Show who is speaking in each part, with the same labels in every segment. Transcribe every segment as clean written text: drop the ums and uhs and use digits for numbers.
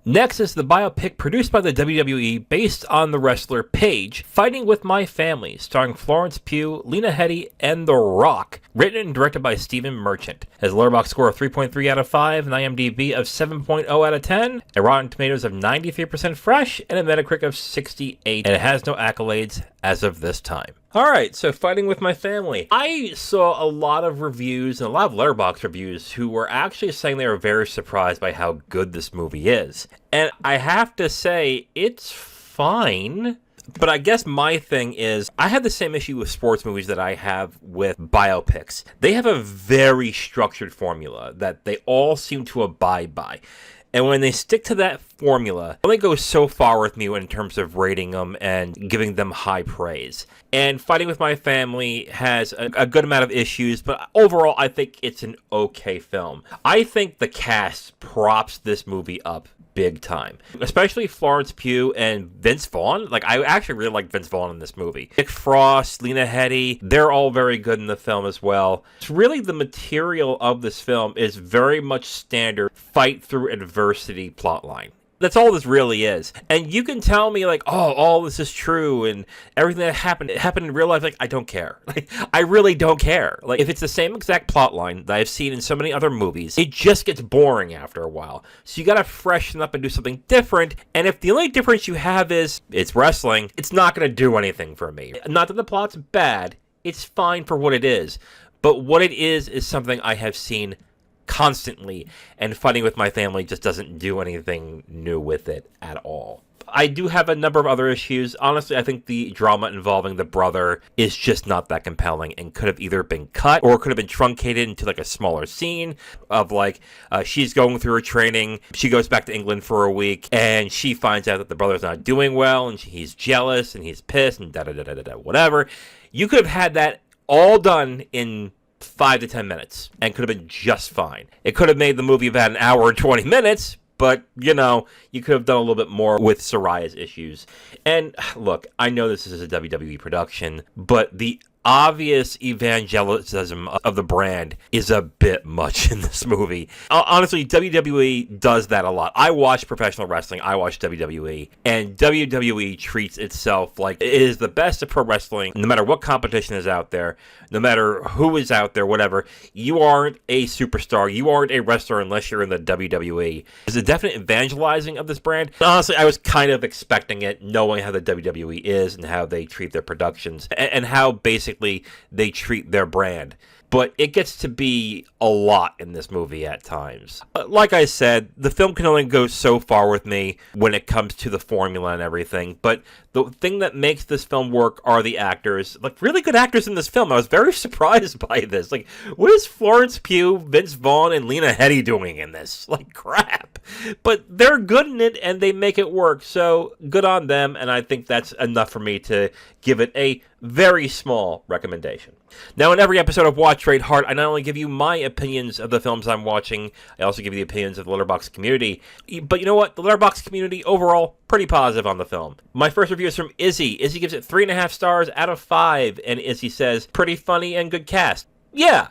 Speaker 1: Next is the biopic produced by the WWE based on the wrestler Paige, Fighting With My Family, starring Florence Pugh, Lena Headey, and The Rock. Written and directed by Stephen Merchant. Has a Letterboxd score of 3.3 out of 5, an IMDb of 7.0 out of 10, a Rotten Tomatoes of 93% fresh, and a Metacritic of 68, and it has no accolades as of this time. Alright, so Fighting With My Family. I saw a lot of reviews and a lot of Letterboxd reviews who were actually saying they were very surprised by how good this movie is. And I have to say, it's fine. But I guess my thing is, I have the same issue with sports movies that I have with biopics. They have a very structured formula that they all seem to abide by. And when they stick to that formula, it only goes so far with me in terms of rating them and giving them high praise. And Fighting With My Family has a good amount of issues, but overall, I think it's an okay film. I think the cast props this movie up big time. Especially Florence Pugh and Vince Vaughn. Like, I actually really like Vince Vaughn in this movie. Nick Frost, Lena Headey, they're all very good in the film as well. It's really the material of this film is very much standard fight through adversity plotline. That's all this really is. And you can tell me, like, oh, all this is true and everything that happened, it happened in real life. Like, I don't care. Like, I really don't care. Like, if it's the same exact plot line that I've seen in so many other movies, it just gets boring after a while. So you gotta freshen up and do something different. And if the only difference you have is it's wrestling, it's not gonna do anything for me. Not that the plot's bad. It's fine for what it is. But what it is something I have seen constantly, and Fighting With My Family just doesn't do anything new with it at all. I do have a number of other issues. Honestly, I think the drama involving the brother is just not that compelling and could have either been cut or could have been truncated into like a smaller scene of like she's going through her training, she goes back to England for a week, and she finds out that the brother's not doing well, and he's jealous and he's pissed and da-da-da-da-da, whatever. You could have had that all done in 5 to 10 minutes and could have been just fine. It could have made the movie about an hour and 20 minutes, but, you know, you could have done a little bit more with Saraya's issues. And look, I know this is a WWE production, but the obvious evangelicism of the brand is a bit much in this movie. Honestly, WWE does that a lot. I watch professional wrestling, I watch WWE, and WWE treats itself like it is the best of pro wrestling, no matter what competition is out there, no matter who is out there, whatever. You aren't a superstar, you aren't a wrestler unless you're in the WWE. There's a definite evangelizing of this brand. Honestly, I was kind of expecting it, knowing how the WWE is and how they treat their productions, and how basically they treat their brand. But it gets to be a lot in this movie at times. Like I said, the film can only go so far with me when it comes to the formula and everything. But the thing that makes this film work are the actors. Like, really good actors in this film. I was very surprised by this. Like, what is Florence Pugh, Vince Vaughn, and Lena Headey doing in this? Like, crap. But they're good in it, and they make it work. So, good on them, and I think that's enough for me to give it a very small recommendation. Now, in every episode of Watch Rate Heart, I not only give you my opinions of the films I'm watching, I also give you the opinions of the Letterboxd community. But you know what? The Letterboxd community, overall, pretty positive on the film. My first review is from Izzy. Izzy gives it 3.5 stars out of 5, and Izzy says, pretty funny and good cast. Yeah,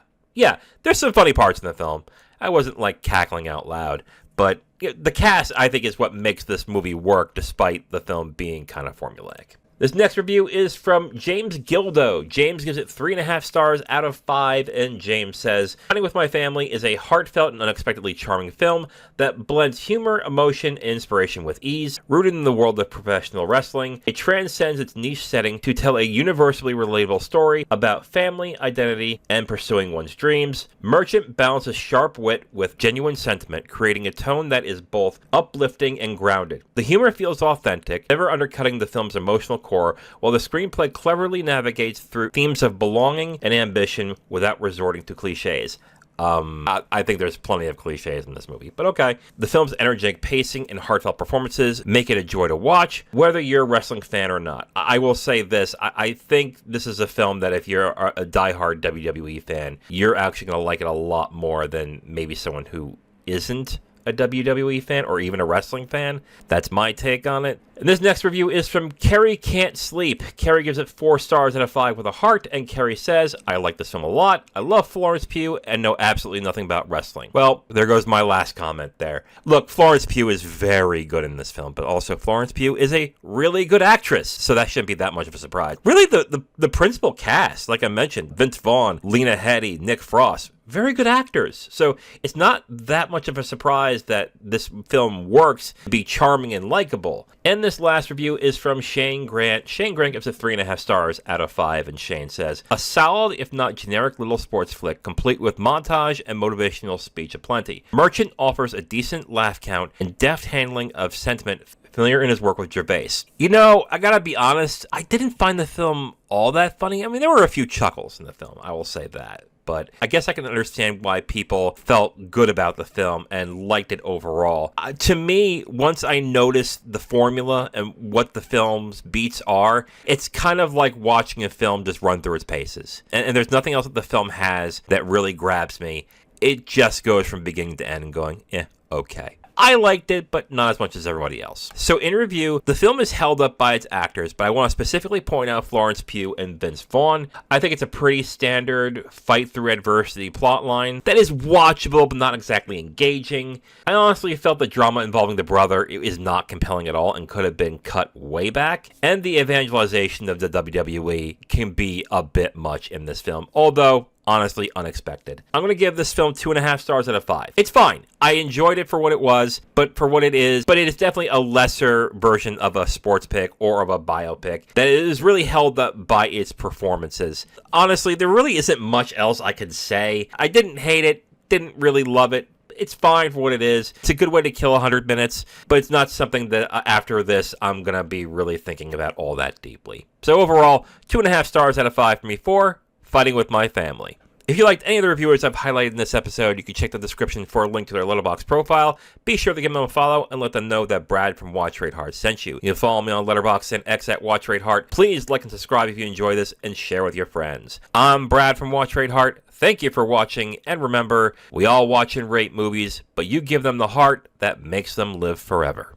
Speaker 1: there's some funny parts in the film. I wasn't, like, cackling out loud, but the cast, I think, is what makes this movie work, despite the film being kind of formulaic. This next review is from James Gildo. James gives it 3.5 stars out of 5, and James says, Fighting With My Family is a heartfelt and unexpectedly charming film that blends humor, emotion, and inspiration with ease. Rooted in the world of professional wrestling, it transcends its niche setting to tell a universally relatable story about family, identity, and pursuing one's dreams. Merchant balances sharp wit with genuine sentiment, creating a tone that is both uplifting and grounded. The humor feels authentic, never undercutting the film's emotional core, while the screenplay cleverly navigates through themes of belonging and ambition without resorting to cliches. I think there's plenty of cliches in this movie, but okay. The film's energetic pacing and heartfelt performances make it a joy to watch, whether you're a wrestling fan or not. I will say this, I think this is a film that if you're a diehard WWE fan, you're actually going to like it a lot more than maybe someone who isn't a WWE fan or even a wrestling fan. That's my take on it. And this next review is from Carrie Can't Sleep. Carrie gives it 4 stars out of 5 with a heart, and Carrie says, I like this film a lot. I love Florence Pugh and know absolutely nothing about wrestling. Well, there goes my last comment there. Look, Florence Pugh is very good in this film, but also Florence Pugh is a really good actress, so that shouldn't be that much of a surprise. Really, the principal cast, like I mentioned, Vince Vaughn, Lena Headey, Nick Frost, very good actors. So it's not that much of a surprise that this film works to be charming and likable. And this last review is from Shane Grant. Shane Grant gives it 3.5 stars out of 5, and Shane says, a solid, if not generic, little sports flick, complete with montage and motivational speech aplenty. Merchant offers a decent laugh count and deft handling of sentiment familiar in his work with Gervais. You know, I gotta be honest, I didn't find the film all that funny. I mean, there were a few chuckles in the film, I will say that. But I guess I can understand why people felt good about the film and liked it overall. To me, once I noticed the formula and what the film's beats are, it's kind of like watching a film just run through its paces. And there's nothing else that the film has that really grabs me. It just goes from beginning to end and going, okay. I liked it, but not as much as everybody else. So in review, the film is held up by its actors, but I want to specifically point out Florence Pugh and Vince Vaughn. I think it's a pretty standard fight through adversity plotline that is watchable, but not exactly engaging. I honestly felt the drama involving the brother is not compelling at all and could have been cut way back. And the evangelization of the WWE can be a bit much in this film, although honestly unexpected. I'm going to give this film 2.5 stars out of 5. It's fine. I enjoyed it for what it was, but it is definitely a lesser version of a sports pick or of a biopic that is really held up by its performances. Honestly, there really isn't much else I could say. I didn't hate it, didn't really love it. It's fine for what it is. It's a good way to kill 100 minutes, but it's not something that after this I'm going to be really thinking about all that deeply. So overall, 2.5 stars out of 5 for me for Fighting with My Family. If you liked any of the reviewers I've highlighted in this episode, you can check the description for a link to their Letterboxd profile. Be sure to give them a follow and let them know that Brad from Watch Rate Hard sent you. You can follow me on Letterboxd and X at Watch Rate Hard. Please like and subscribe if you enjoy this and share with your friends. I'm Brad from Watch Rate Hard. Thank you for watching, and remember, we all watch and rate movies, but you give them the heart that makes them live forever.